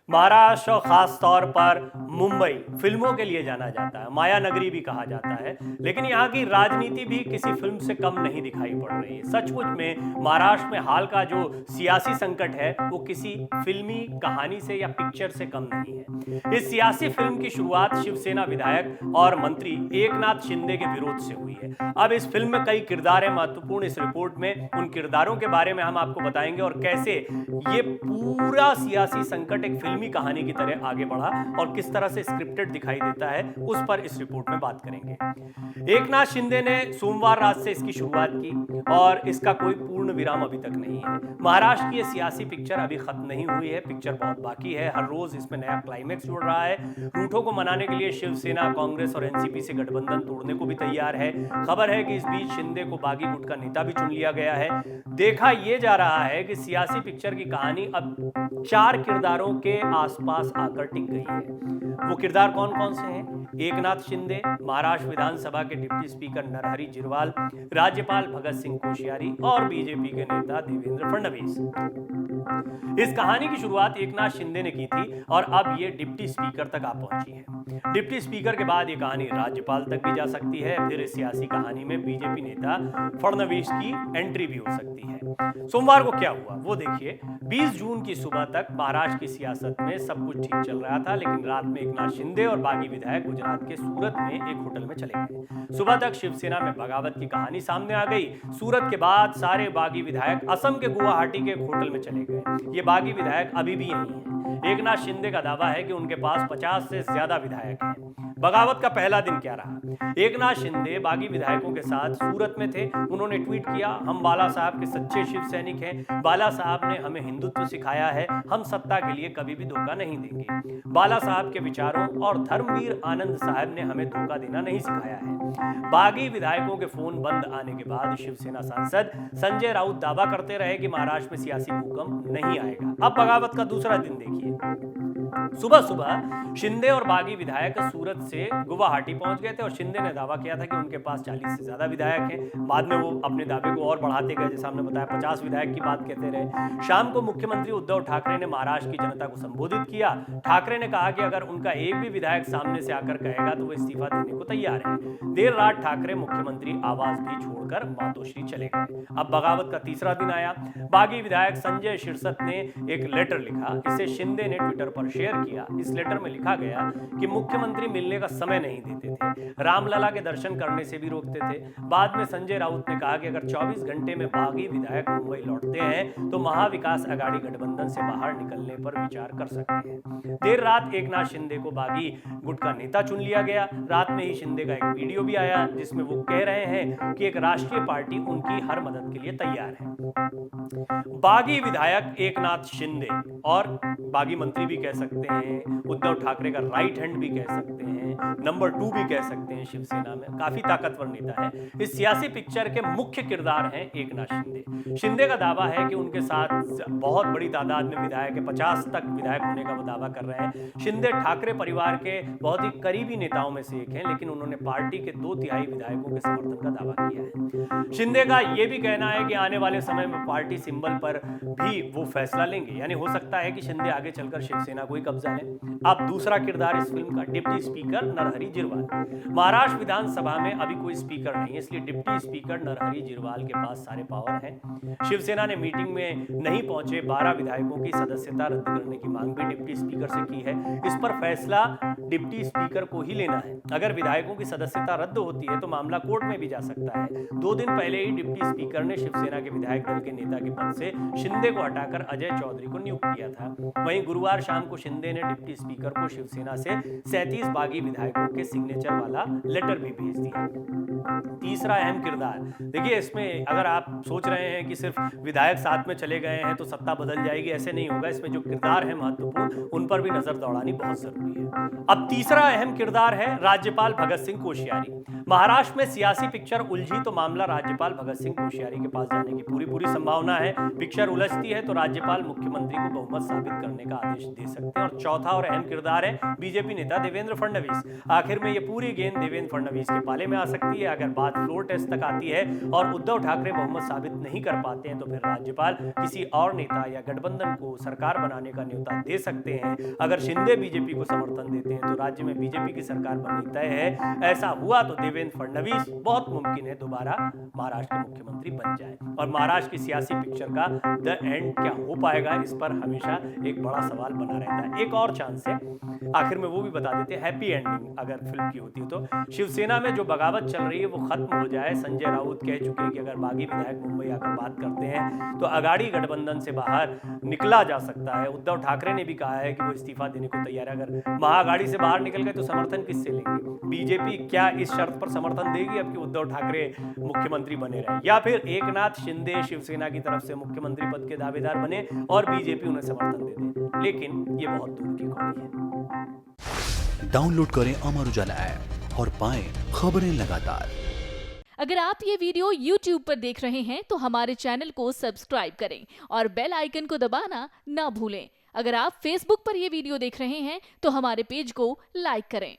महाराष्ट्र और खास तौर पर मुंबई फिल्मों के लिए जाना जाता है, माया नगरी भी कहा जाता है। लेकिन यहाँ की राजनीति भी किसी फिल्म से कम नहीं दिखाई पड़ रही है। सचमुच में महाराष्ट्र में हाल का जो सियासी संकट है वो किसी फिल्मी कहानी से या पिक्चर से कम नहीं है। इस सियासी फिल्म की शुरुआत शिवसेना विधायक और मंत्री एकनाथ शिंदे के विरोध से हुई है। अब इस फिल्म में कई किरदार है महत्वपूर्ण। इस रिपोर्ट में उन किरदारों के बारे में हम आपको बताएंगे और कैसे ये पूरा सियासी संकट एक फिल्मी कहानी की तरह आगे बढ़ा और किस तरह से स्क्रिप्टेड दिखाई देता है, उस पर इस रिपोर्ट में बात करेंगे। एकनाथ शिंदे ने सोमवार रात से इसकी शुरुआत की और इसका कोई पूर्ण विराम अभी तक नहीं है। महाराष्ट्र की ये सियासी पिक्चर अभी खत्म नहीं हुई है, पिक्चर बहुत बाकी है। हर रोज इसमें नया क्लाइमेक्स जुड़ रहा है। रूठों को मनाने के लिए शिवसेना, कांग्रेस और एनसीपी से गठबंधन तोड़ने को भी तैयार है। खबर है कि इस बीच शिंदे को बागी गुट का नेता भी चुन लिया गया है। देखा यह जा रहा है कि सियासी पिक्चर की कहानी अब 4 किरदारों के आसपास आकर टिक गई है। वो किरदार कौन कौन से हैं? एकनाथ शिंदे, महाराष्ट्र विधानसभा के डिप्टी स्पीकर नरहरी झिरवाल, राज्यपाल भगत सिंह कोश्यारी और बीजेपी के नेता देवेंद्र फडणवीस। इस कहानी की शुरुआत एकनाथ शिंदे ने की थी और अब ये डिप्टी स्पीकर तक आ पहुंची है। डिप्टी स्पीकर के बाद ये कहानी राज्यपाल तक भी जा सकती है। फिर इस सियासी कहानी में बीजेपी नेता फडणवीस की एंट्री भी हो सकती है। सोमवार को क्या हुआ वो देखिए। 20 जून की सुबह तक महाराष्ट्र की सियासत में सब कुछ ठीक चल रहा था, लेकिन रात में एकनाथ शिंदे और बागी विधायक गुजरात के सूरत में एक होटल में चले गए। सुबह तक शिवसेना में बगावत की कहानी सामने आ गई। सूरत के बाद सारे बागी विधायक असम के गुवाहाटी के एक होटल में चले गए। ये बागी विधायक अभी भी यहीं हैं। एकनाथ शिंदे का दावा है कि उनके पास 50 से ज्यादा विधायक हैं। बगावत का पहला दिन क्या रहा? एकनाथ शिंदे बागी विधायकों के साथ सूरत में थे। उन्होंने ट्वीट किया, हम बाला साहब के सच्चे शिव सैनिक हैं। बाला साहब ने हमें हिंदुत्व सिखाया है। हम सत्ता के लिए कभी भी धोखा नहीं देंगे। बाला साहब के विचारों और धर्मवीर आनंद साहब ने हमें धोखा देना नहीं सिखाया है। बागी विधायकों के फोन बंद आने के बाद शिवसेना सांसद संजय राउत दावा करते रहे कि महाराष्ट्र में सियासी भूकंप नहीं आएगा। अब बगावत का दूसरा दिन देखिए। सुबह सुबह शिंदे और बागी विधायक सूरत से गुवाहाटी पहुंच गए थे और शिंदे ने दावा किया था कि उनके पास 40 से ज्यादा विधायक हैं। बाद में वो अपने दावे को और बढ़ाते गए, जैसा हमने बताया 50 विधायक की बात कहते रहे। शाम को मुख्यमंत्री उद्धव ठाकरे ने महाराष्ट्र की जनता को संबोधित किया। ठाकरे ने कहा कि अगर उनका एक भी विधायक सामने से आकर कहेगा तो वो इस्तीफा देने को तैयार है। देर रात ठाकरे मुख्यमंत्री आवास भी छोड़कर मातोश्री चले गए। अब बगावत का तीसरा दिन आया। बागी विधायक संजय शिरसत ने एक लेटर लिखा। इसे शिंदे ने ट्विटर पर शेयर किया। इस लेटर में लिखा गया कि मुख्यमंत्री मिलने का समय नहीं देते थे, रामलला के दर्शन करने से भी रोकते थे। बाद में संजय राउत ने कहा कि अगर 24 घंटे में बागी विधायक मुंबई लौटते हैं तो महाविकास अघाड़ी गठबंधन से बाहर निकलने पर विचार कर सकते हैं। देर रात एकनाथ शिंदे को बागी गुट का नेता चुन लिया गया। रात में ही शिंदे का एक वीडियो भी आया जिसमें वो कह रहे हैं कि एक राष्ट्रीय पार्टी उनकी हर मदद के लिए तैयार है। बागी विधायक एकनाथ शिंदे और बागी मंत्री भी कह सकते हैं, उद्धव ठाकरे का राइट हैंड भी कह सकते हैं, नंबर 2 भी कह सकते हैं। शिवसेना में काफी ताकतवर नेता है। इस सियासी पिक्चर के मुख्य किरदार हैं एकनाथ शिंदे। शिंदे का दावा है कि उनके साथ बहुत बड़ी तादाद में विधायक है, 50 तक विधायक होने का वो दावा कर रहे हैं। शिंदे ठाकरे परिवार के बहुत ही करीबी नेताओं में से एक हैं, लेकिन उन्होंने पार्टी के 2/3 विधायकों के समर्थन का दावा किया है। शिंदे का यह भी कहना है कि आने वाले समय में पार्टी सिंबल पर भी वो फैसला लेंगे, यानी हो सकता है कि शिंदे आगे चलकर शिवसेना को ही कब्जा ले। अब दूसरा किरदार इस फिल्म का डिप्टी स्पीकर नरहरी झिरवाल। महाराष्ट्र विधानसभा में अभी कोई स्पीकर नहीं है, इसलिए डिप्टी स्पीकर नरहरी झिरवाल के पास सारे पावर हैं। शिवसेना ने मीटिंग में नहीं पहुंचे 12 विधायकों की सदस्यता रद्द करने की मांग भी डिप्टी स्पीकर से की है। इस पर फैसला डिप्टी स्पीकर को ही लेना है। अगर विधायकों की सदस्यता रद्द होती है तो मामला कोर्ट में भी जा सकता है। 2 दिन पहले ही डिप्टी स्पीकर ने शिवसेना के विधायक दल के नेता के पद से शिंदे को हटाकर अजय चौधरी को नियुक्त किया था। वहीं गुरुवार शाम को शिंदे ने डिप्टी स्पीकर को शिवसेना से 37 बागी विधायकों के सिग्नेचर वाला लेटर भी भेज दिया। तीसरा अहम किरदार देखिए, इसमें अगर आप सोच रहे हैं कि सिर्फ विधायक साथ में चले गए हैं तो सत्ता बदल जाएगी, ऐसे नहीं होगा। इसमें जो किरदार है महत्वपूर्ण, उन पर भी नजर दौड़ानी बहुत जरूरी है। अब तीसरा अहम किरदार है राज्यपाल भगत सिंह कोश्यारी। महाराष्ट्र में सियासी पिक्चर उलझी तो मामला राज्यपाल भगत सिंह कोश्यारी के पास जाने की पूरी संभावना है। पिक्चर उलझती है तो राज्यपाल मुख्यमंत्री को बहुमत साबित करने का आदेश दे सकते हैं। और चौथा और अहम किरदार है बीजेपी नेता देवेंद्र फडणवीस। फड़णवीस। आखिर में ये पूरी गेंद देवेंद्र फड़णवीस के पाले में आ सकती है। अगर बात फ्लोर टेस्ट तक आती है और उद्धव ठाकरे बहुमत साबित नहीं कर पाते हैं तो फिर राज्यपाल किसी और नेता या गठबंधन को सरकार बनाने का न्योता दे सकते हैं। अगर शिंदे बीजेपी को समर्थन देते हैं तो राज्य में बीजेपी की सरकार बननी तय है। ऐसा हुआ तो देवेंद्र फड़णवीस बहुत मुमकिन है दोबारा महाराष्ट्र के मुख्यमंत्री बन जाए। और महाराष्ट्र की सियासी पिक्चर का द एंड क्या हो पाएगा, इस पर हमेशा एक बड़ा सवाल बना रहता है। एक और चांस है, आखिर में वो भी बता देते हैं, हैप्पी एंडिंग अगर फिल्म की होती है तो शिवसेना में जो बगावत चल रही है वो खत्म हो जाए। संजय राउत कह चुके हैं कि अगर बागी विधायक मुंबई आकर बात करते हैं तो अगाड़ी गठबंधन से बाहर निकला जा सकता है। उद्धव ठाकरे ने भी कहा है कि वो इस्तीफा देने को तैयार है। अगर महाअगाड़ी से बाहर निकल गए तो समर्थन किससे लेंगे? बीजेपी क्या इस शर्त पर समर्थन देगी अब कि उद्धव ठाकरे मुख्यमंत्री बने रहे, या फिर एकनाथ शिंदे शिवसेना की तरफ से मुख्यमंत्री पद के दावेदार बने और बीजेपी उन्हें समर्थन दे दे? लेकिन ये बहुत दूर की कौड़ी है। डाउनलोड करें अमर उजाला ऐप और पाएं खबरें लगातार। अगर आप ये वीडियो YouTube पर देख रहे हैं तो हमारे चैनल को सब्सक्राइब करें और बेल आइकन को दबाना ना भूलें। अगर आप Facebook पर ये वीडियो देख रहे हैं तो हमारे पेज को लाइक करें।